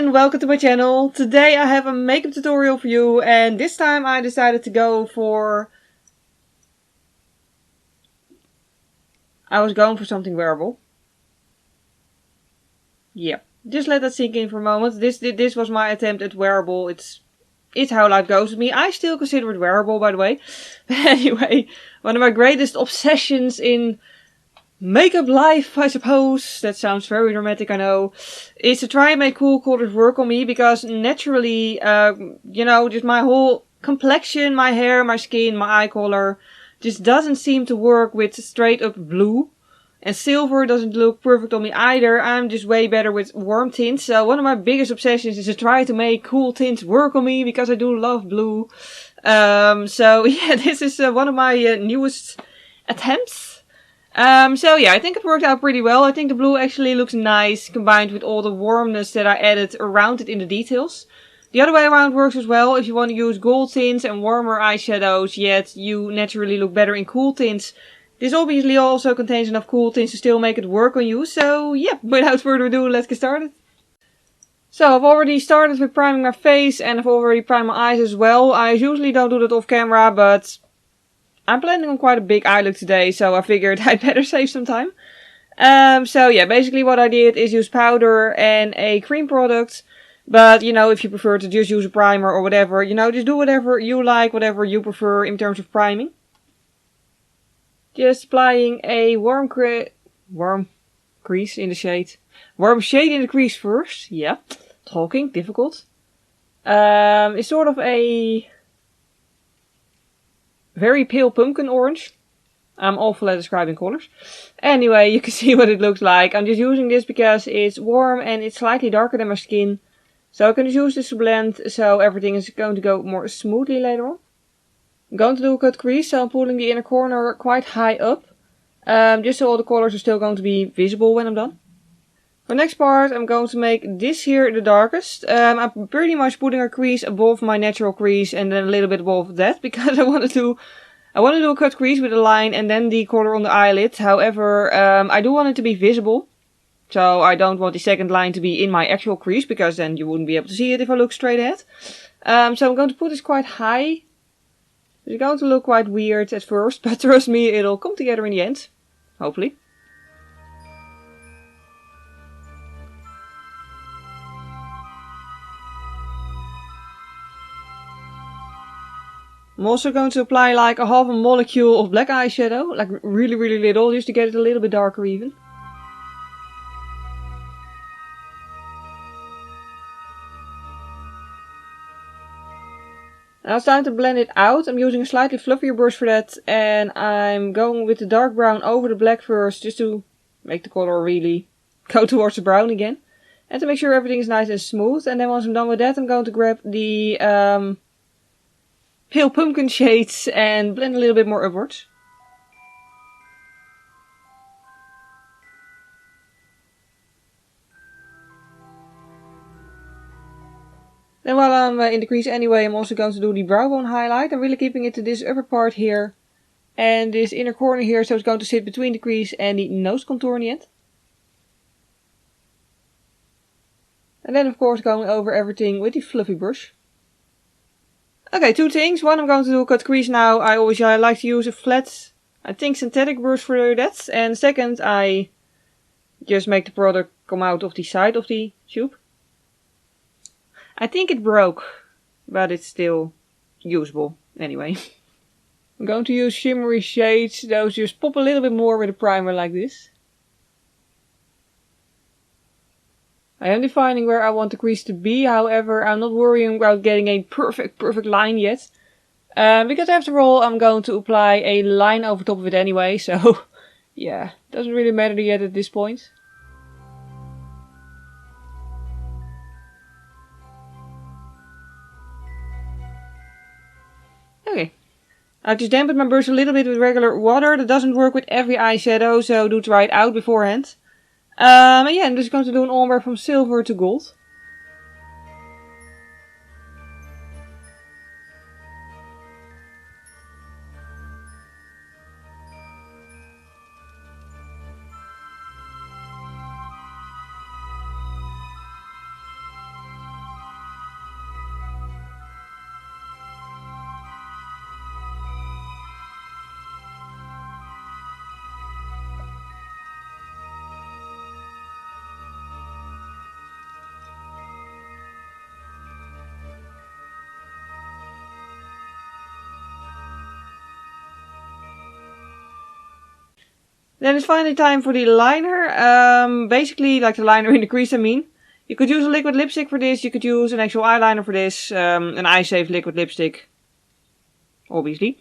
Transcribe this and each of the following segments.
and welcome to my channel. Today I have a makeup tutorial for you, and this time I decided to go for... I was going for something wearable. Yeah, just let that sink in for a moment. This was my attempt at wearable. It's how life goes with me. I still consider it wearable, by the way. But anyway, one of my greatest obsessions in makeup life, I suppose, that sounds very dramatic, I know, is to try and make cool colors work on me, because naturally, you know, just my whole complexion, my hair, my skin, my eye color just doesn't seem to work with straight up blue. And silver doesn't look perfect on me either. I'm just way better with warm tints. So one of my biggest obsessions is to try to make cool tints work on me, because I do love blue. So yeah, this is one of my newest attempts. So yeah, I think it worked out pretty well. I think the blue actually looks nice combined with all the warmness that I added around it in the details. The other way around works as well. If you want to use gold tints and warmer eyeshadows, yet you naturally look better in cool tints. This obviously also contains enough cool tints to still make it work on you. So yeah, without further ado, let's get started. So I've already started with priming my face, and I've already primed my eyes as well. I usually don't do that off camera, but I'm planning on quite a big eye look today, so I figured I'd better save some time. So yeah, basically what I did is use powder and a cream product. But, you know, if you prefer to just use a primer or whatever, you know, just do whatever you like, whatever you prefer in terms of priming. Just applying a warm crease in the shade. Warm shade in the crease first. Yeah, talking, difficult. It's sort of a very pale pumpkin orange. I'm awful at describing colors. Anyway, you can see what it looks like. I'm just using this because it's warm and it's slightly darker than my skin. So I can just use this to blend, so everything is going to go more smoothly later on. I'm going to do a cut crease, so I'm pulling the inner corner quite high up. Just so all the colors are still going to be visible when I'm done. For the next part, I'm going to make this here the darkest. I'm pretty much putting a crease above my natural crease and then a little bit above that, because I want to do a cut crease with a line and then the color on the eyelid. However, I do want it to be visible. So I don't want the second line to be in my actual crease, because then you wouldn't be able to see it if I look straight ahead. So I'm going to put this quite high. It's going to look quite weird at first, but trust me, it'll come together in the end. Hopefully. I'm also going to apply like a half a molecule of black eyeshadow, like really little, just to get it a little bit darker even. Now it's time to blend it out. I'm using a slightly fluffier brush for that, and I'm going with the dark brown over the black first, just to make the color really go towards the brown again. And to make sure everything is nice and smooth. And then once I'm done with that, I'm going to grab the pale pumpkin shades and blend a little bit more upwards. Then while I'm in the crease anyway, I'm also going to do the brow bone highlight. I'm really keeping it to this upper part here and this inner corner here, so it's going to sit between the crease and the nose contour in the end. And then of course going over everything with the fluffy brush. Okay, two things. One, I'm going to do a cut crease now. I always like to use a flat, I think, synthetic brush for that. And second, I just make the product come out of the side of the tube. I think it broke, but it's still usable anyway. I'm going to use shimmery shades. Those just pop a little bit more with a primer like this. I am defining where I want the crease to be, however, I'm not worrying about getting a perfect line yet. Because after all, I'm going to apply a line over top of it anyway, so yeah, doesn't really matter yet at this point. Okay. I've just dampened my brush a little bit with regular water. That doesn't work with every eyeshadow, so do try it out beforehand. And yeah, I'm just going to do an ombre from silver to gold. Then it's finally time for the liner. Basically, like the liner in the crease, I mean. You could use a liquid lipstick for this. You could use an actual eyeliner for this. An eye safe liquid lipstick. Obviously.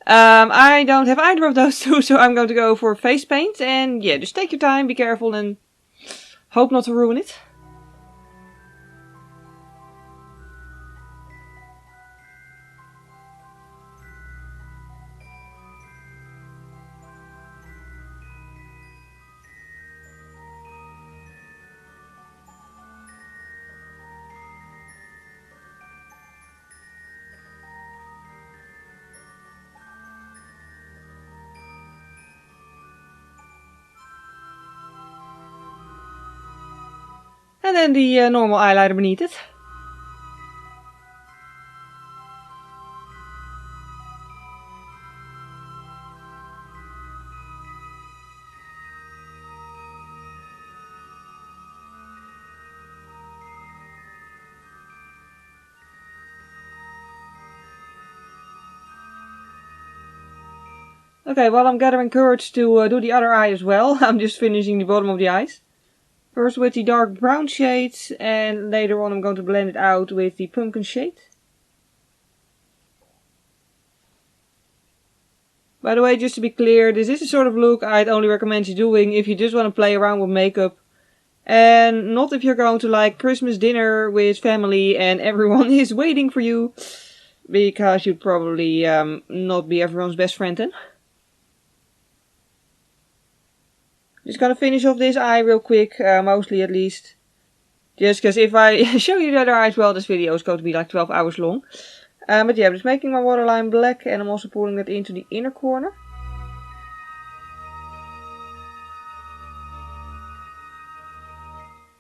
I don't have either of those two, so I'm going to go for face paint. And yeah, just take your time, be careful, and hope not to ruin it. And then the normal eyeliner beneath it. Okay, well, I'm gathering courage to do the other eye as well. I'm just finishing the bottom of the eyes. First with the dark brown shade, and later on I'm going to blend it out with the pumpkin shade. By the way, just to be clear, this is the sort of look I'd only recommend you doing if you just want to play around with makeup. And not if you're going to like Christmas dinner with family and everyone is waiting for you. Because you'd probably not be everyone's best friend then. Just gonna finish off this eye real quick, mostly at least. Just because if I show you the other eye as well, this video is going to be like 12 hours long. But yeah, I'm just making my waterline black and I'm also pulling that into the inner corner.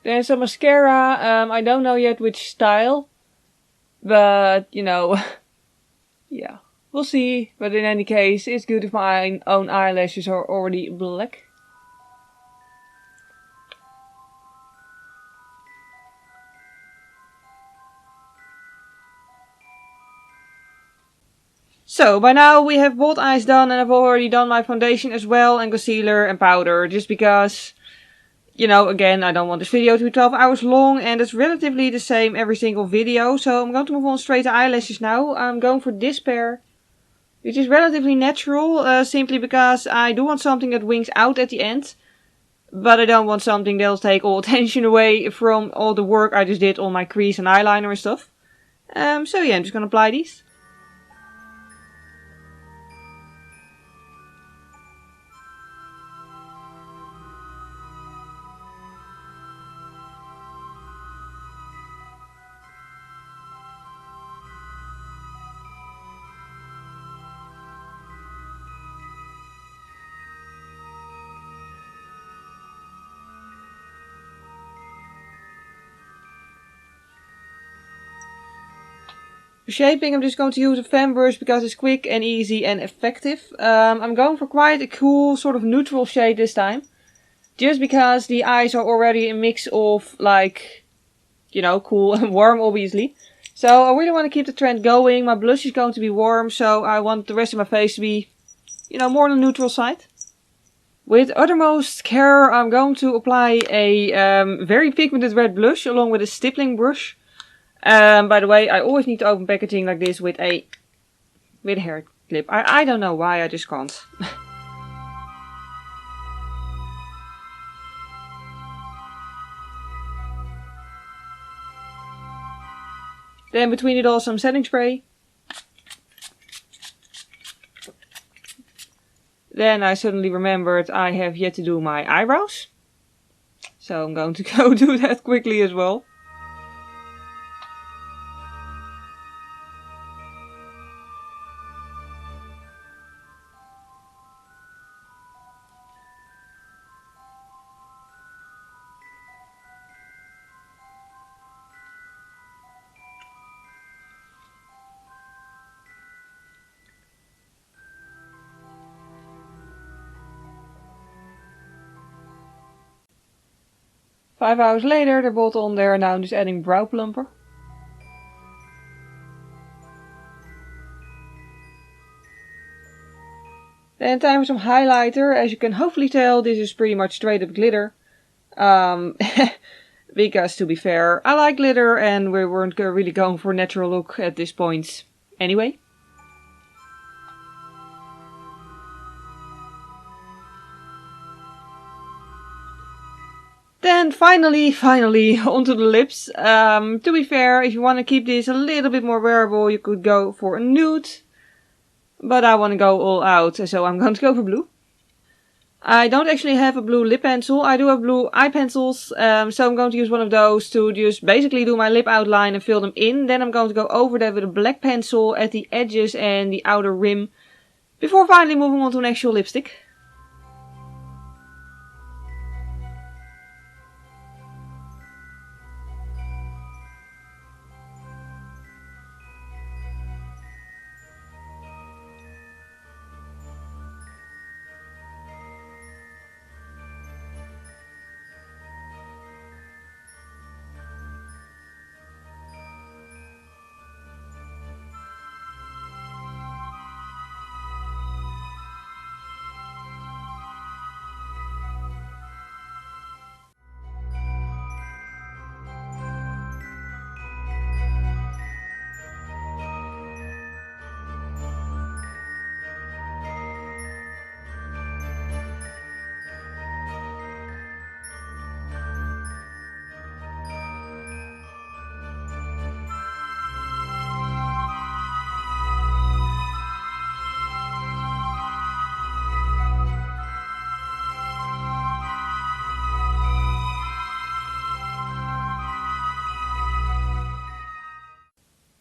Then some mascara, I don't know yet which style. But, you know, yeah, we'll see. But in any case, it's good if my own eyelashes are already black. So, by now we have both eyes done and I've already done my foundation as well and concealer and powder. Just because, you know, again, I don't want this video to be 12 hours long and it's relatively the same every single video. So I'm going to move on straight to eyelashes now. I'm going for this pair, which is relatively natural, simply because I do want something that wings out at the end. But I don't want something that'll take all attention away from all the work I just did on my crease and eyeliner and stuff. So yeah, I'm just going to apply these. For shaping, I'm just going to use a fan brush because it's quick and easy and effective. I'm going for quite a cool sort of neutral shade this time. Just because the eyes are already a mix of like, you know, cool and warm obviously. So I really want to keep the trend going. My blush is going to be warm, so I want the rest of my face to be, you know, more on the neutral side. With uttermost care, I'm going to apply a very pigmented red blush along with a stippling brush. By the way, I always need to open packaging like this with a hair clip. I don't know why, I just can't. Then between it all some setting spray. Then I suddenly remembered I have yet to do my eyebrows. So I'm going to go do that quickly as well. Five hours later, they're both on there. Now I'm just adding brow plumper. Then time for some highlighter. As you can hopefully tell, this is pretty much straight up glitter. Because to be fair, I like glitter and we weren't really going for a natural look at this point. Anyway. Then finally, onto the lips. To be fair, if you want to keep this a little bit more wearable, you could go for a nude. But I want to go all out, so I'm going to go for blue. I don't actually have a blue lip pencil. I do have blue eye pencils, so I'm going to use one of those to just basically do my lip outline and fill them in. Then I'm going to go over that with a black pencil at the edges and the outer rim, before finally moving on to an actual lipstick.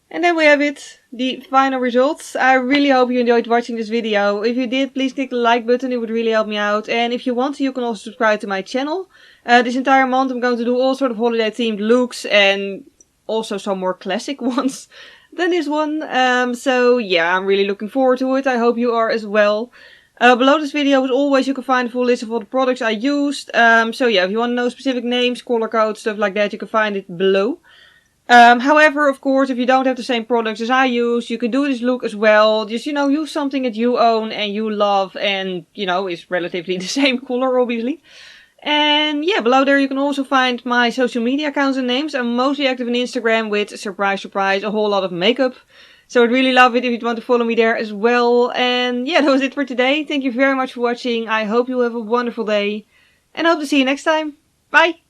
And then we have it, the final results. I really hope you enjoyed watching this video. If you did, please click the like button, it would really help me out. And if you want to, you can also subscribe to my channel. This entire month I'm going to do all sort of holiday themed looks and also some more classic ones than this one. So yeah, I'm really looking forward to it. I hope you are as well. Below this video, as always, you can find a full list of all the products I used. So yeah, if you want to know specific names, color codes, stuff like that, you can find it below. However, of course, if you don't have the same products as I use, you can do this look as well. Just, use something that you own and you love and, is relatively the same color, obviously. And yeah, below there you can also find my social media accounts and names. I'm mostly active on Instagram with, surprise, surprise, a whole lot of makeup. So I'd really love it if you'd want to follow me there as well. And yeah, that was it for today. Thank you very much for watching. I hope you have a wonderful day. And I hope to see you next time. Bye!